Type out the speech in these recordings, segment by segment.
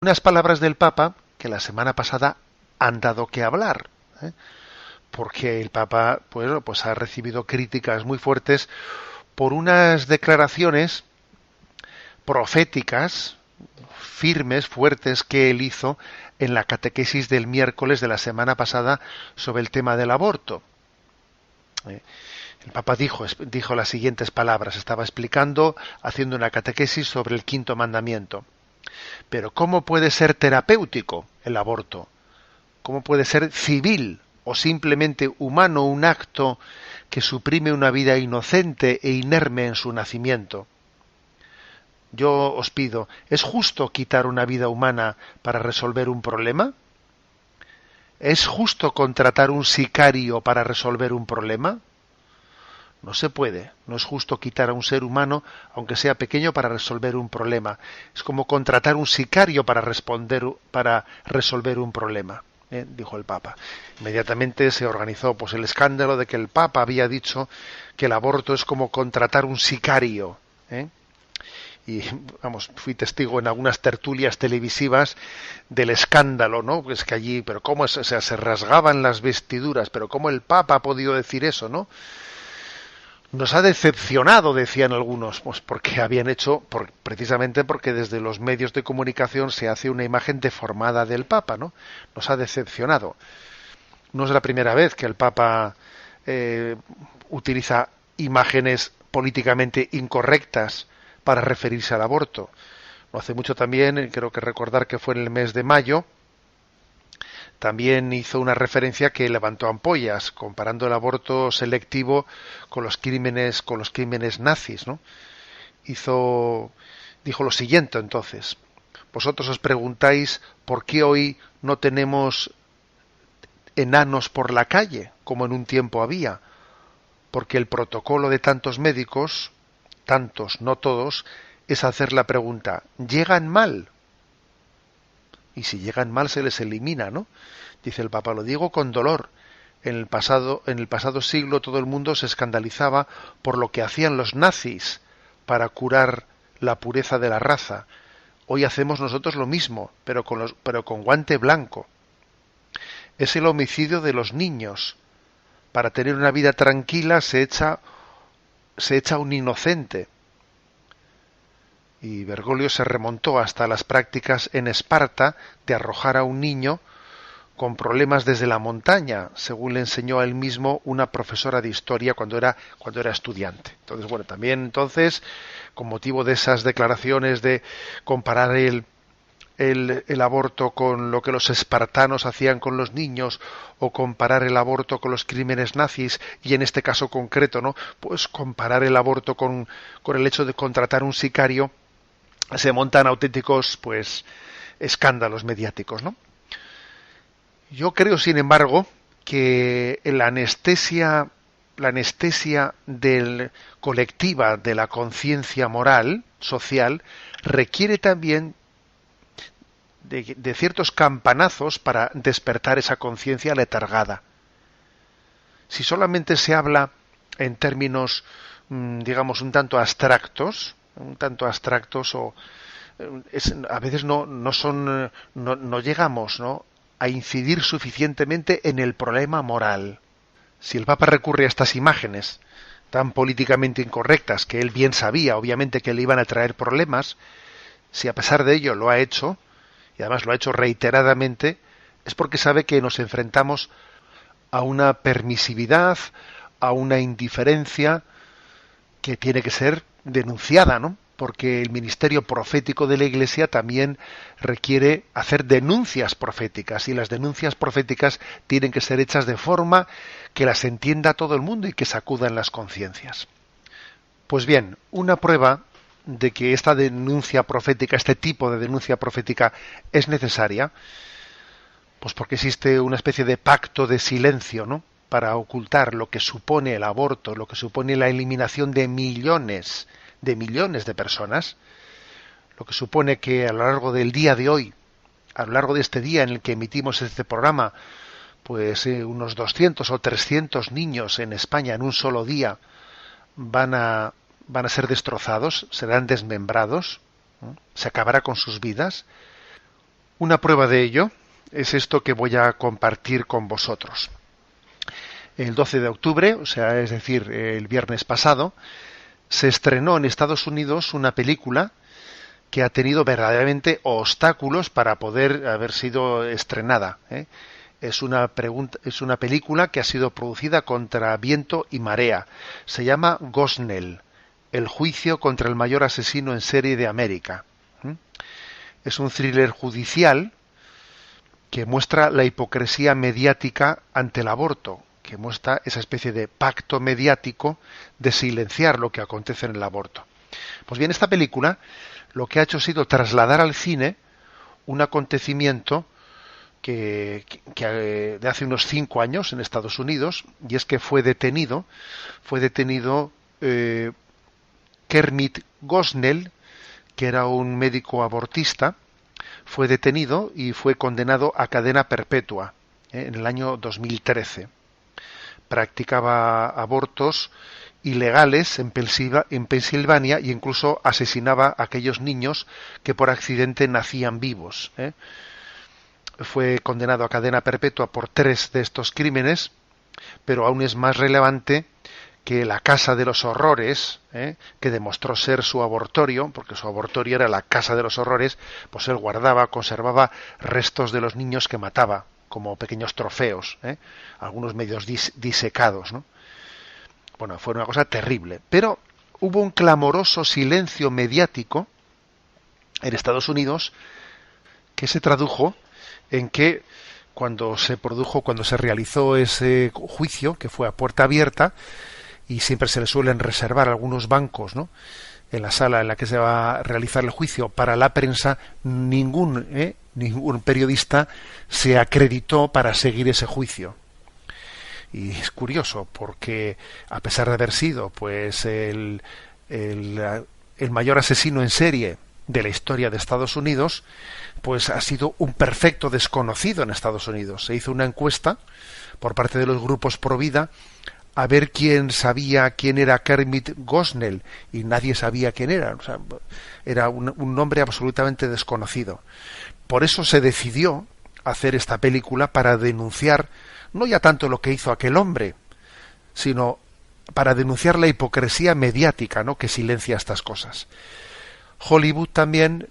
Unas palabras del Papa que la semana pasada han dado que hablar, ¿eh? Porque el Papa pues ha recibido críticas muy fuertes por unas declaraciones proféticas, firmes, fuertes, que él hizo en la catequesis del miércoles de la semana pasada sobre el tema del aborto. ¿Eh? El Papa dijo las siguientes palabras, estaba explicando, haciendo una catequesis sobre el quinto mandamiento. Pero ¿cómo puede ser terapéutico el aborto? ¿Cómo puede ser civil o simplemente humano un acto que suprime una vida inocente e inerme en su nacimiento? Yo os pido, ¿es justo quitar una vida humana para resolver un problema? ¿Es justo contratar un sicario para resolver un problema? No se puede. No es justo quitar a un ser humano, aunque sea pequeño, para resolver un problema. Es como contratar un sicario para resolver un problema, dijo el Papa. Inmediatamente se organizó pues el escándalo de que el Papa había dicho que el aborto es como contratar un sicario. Y vamos, fui testigo en algunas tertulias televisivas del escándalo, ¿no? Pues que allí, pero cómo es, o sea, se rasgaban las vestiduras, pero cómo el Papa ha podido decir eso, ¿no? Nos ha decepcionado, decían algunos, pues porque habían hecho, precisamente porque desde los medios de comunicación se hace una imagen deformada del Papa, ¿no? Nos ha decepcionado. No es la primera vez que el Papa utiliza imágenes políticamente incorrectas para referirse al aborto. Lo hace mucho también, creo que recordar que fue en el mes de mayo. También hizo una referencia que levantó ampollas, comparando el aborto selectivo con los crímenes nazis, ¿no? Dijo lo siguiente entonces: vosotros os preguntáis por qué hoy no tenemos enanos por la calle, como en un tiempo había, porque el protocolo de tantos médicos, tantos, no todos, es hacer la pregunta: ¿llegan mal? Y si llegan mal se les elimina, ¿no? Dice el Papa, lo digo con dolor. En el pasado siglo todo el mundo se escandalizaba por lo que hacían los nazis para curar la pureza de la raza. Hoy hacemos nosotros lo mismo, pero con guante blanco. Es el homicidio de los niños. Para tener una vida tranquila se echa un inocente. Y Bergoglio se remontó hasta las prácticas en Esparta de arrojar a un niño con problemas desde la montaña, según le enseñó a él mismo una profesora de historia cuando era estudiante. Entonces, bueno, también entonces, con motivo de esas declaraciones de comparar el aborto con lo que los espartanos hacían con los niños, o comparar el aborto con los crímenes nazis, y en este caso concreto, ¿no? Pues comparar el aborto con el hecho de contratar un sicario, se montan auténticos, pues, escándalos mediáticos, ¿no? Yo creo, sin embargo, que la anestesia colectiva de la conciencia moral, social, requiere también de ciertos campanazos para despertar esa conciencia letargada. Si solamente se habla en términos, digamos, un tanto abstractos o a veces no llegamos, ¿no?, a incidir suficientemente en el problema moral. Si el Papa recurre a estas imágenes tan políticamente incorrectas, que él bien sabía, obviamente, que le iban a traer problemas, si a pesar de ello lo ha hecho, y además lo ha hecho reiteradamente, es porque sabe que nos enfrentamos a una permisividad, a una indiferencia que tiene que ser denunciada, ¿no? Porque el ministerio profético de la Iglesia también requiere hacer denuncias proféticas, y las denuncias proféticas tienen que ser hechas de forma que las entienda todo el mundo y que sacudan las conciencias. Pues bien, una prueba de que esta denuncia profética, este tipo de denuncia profética es necesaria, pues porque existe una especie de pacto de silencio, ¿no?, para ocultar lo que supone el aborto, lo que supone la eliminación de millones de personas, lo que supone que a lo largo del día de hoy, a lo largo de este día en el que emitimos este programa, pues unos 200 o 300 niños en España en un solo día van a ser destrozados, serán desmembrados, ¿no?, se acabará con sus vidas. Una prueba de ello es esto que voy a compartir con vosotros. El 12 de octubre, o sea, es decir, el viernes pasado, se estrenó en Estados Unidos una película que ha tenido verdaderamente obstáculos para poder haber sido estrenada. Es una película que ha sido producida contra viento y marea. Se llama Gosnell, el juicio contra el mayor asesino en serie de América. Es un thriller judicial que muestra la hipocresía mediática ante el aborto, que muestra esa especie de pacto mediático de silenciar lo que acontece en el aborto. Pues bien, esta película lo que ha hecho ha sido trasladar al cine un acontecimiento que de hace unos 5 años en Estados Unidos, y es que fue detenido Kermit Gosnell, que era un médico abortista. Fue detenido y fue condenado a cadena perpetua en el año 2013. Practicaba abortos ilegales en Pensilvania e incluso asesinaba a aquellos niños que por accidente nacían vivos. Fue condenado a cadena perpetua por 3 de estos crímenes, pero aún es más relevante que la Casa de los Horrores, que demostró ser su abortorio, porque su abortorio era la Casa de los Horrores, pues él conservaba restos de los niños que mataba, como pequeños trofeos, algunos medios disecados, ¿no? Bueno, fue una cosa terrible. Pero hubo un clamoroso silencio mediático en Estados Unidos que se tradujo en que cuando se realizó ese juicio, que fue a puerta abierta, y siempre se le suelen reservar algunos bancos, ¿no?, en la sala en la que se va a realizar el juicio para la prensa, ningún periodista se acreditó para seguir ese juicio. Y es curioso porque a pesar de haber sido pues el mayor asesino en serie de la historia de Estados Unidos, pues ha sido un perfecto desconocido en Estados Unidos. Se hizo una encuesta por parte de los grupos pro vida a ver quién sabía quién era Kermit Gosnell, y nadie sabía quién era. O sea, era un nombre absolutamente desconocido. Por eso se decidió hacer esta película, para denunciar no ya tanto lo que hizo aquel hombre, sino para denunciar la hipocresía mediática, ¿no?, que silencia estas cosas. Hollywood también,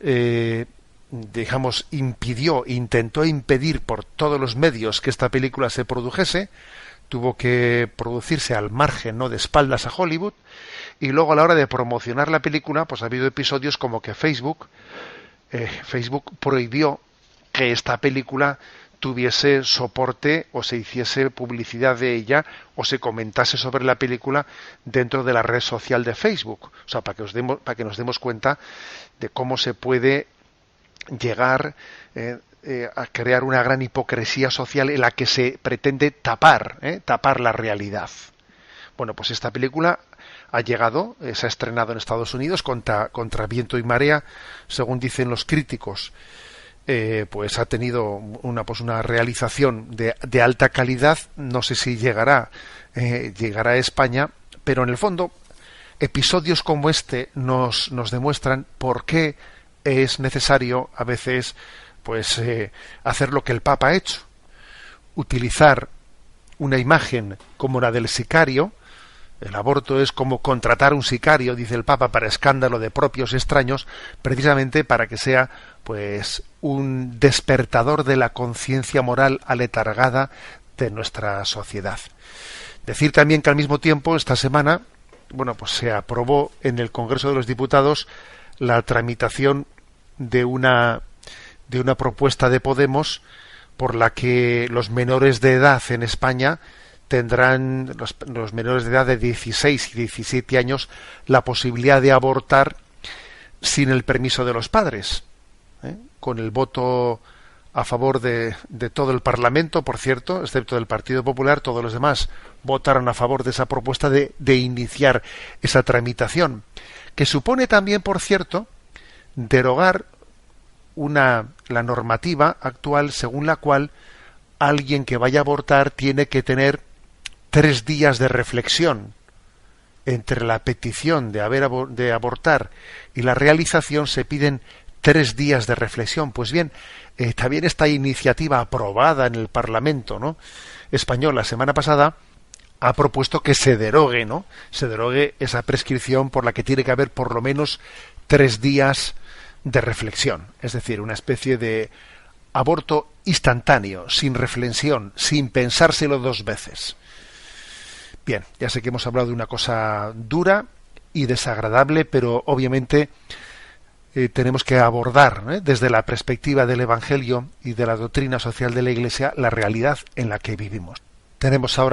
intentó impedir por todos los medios que esta película se produjese. Tuvo que producirse al margen, ¿no?, de espaldas a Hollywood, y luego a la hora de promocionar la película, pues ha habido episodios como que Facebook prohibió que esta película tuviese soporte o se hiciese publicidad de ella o se comentase sobre la película dentro de la red social de Facebook. O sea, para que nos demos cuenta de cómo se puede llegar a crear una gran hipocresía social en la que se pretende tapar la realidad. Bueno, pues esta película se ha estrenado en Estados Unidos contra viento y marea, según dicen los críticos. Pues ha tenido una realización de alta calidad. No sé si llegará a España, pero en el fondo episodios como este nos demuestran por qué es necesario a veces pues hacer lo que el Papa ha hecho: utilizar una imagen como la del sicario. El aborto es como contratar un sicario, dice el Papa, para escándalo de propios extraños, precisamente para que sea pues un despertador de la conciencia moral aletargada de nuestra sociedad. Decir también que al mismo tiempo esta semana, pues se aprobó en el Congreso de los Diputados la tramitación de una propuesta de Podemos por la que los menores de edad en España tendrán, los menores de edad de 16 y 17 años, la posibilidad de abortar sin el permiso de los padres, con el voto a favor de todo el Parlamento, por cierto, excepto del Partido Popular. Todos los demás votaron a favor de esa propuesta de iniciar esa tramitación, que supone también, por cierto, derogar la normativa actual según la cual alguien que vaya a abortar tiene que tener 3 días de reflexión. Entre la petición de abortar y la realización se piden 3 días de reflexión. Pues bien, también esta iniciativa aprobada en el Parlamento, ¿no?, español la semana pasada ha propuesto que se derogue, ¿no?, se derogue esa prescripción por la que tiene que haber por lo menos 3 días de reflexión, es decir, una especie de aborto instantáneo, sin reflexión, sin pensárselo 2 veces. Bien, ya sé que hemos hablado de una cosa dura y desagradable, pero obviamente tenemos que abordar, desde la perspectiva del Evangelio y de la doctrina social de la Iglesia, la realidad en la que vivimos. Tenemos ahora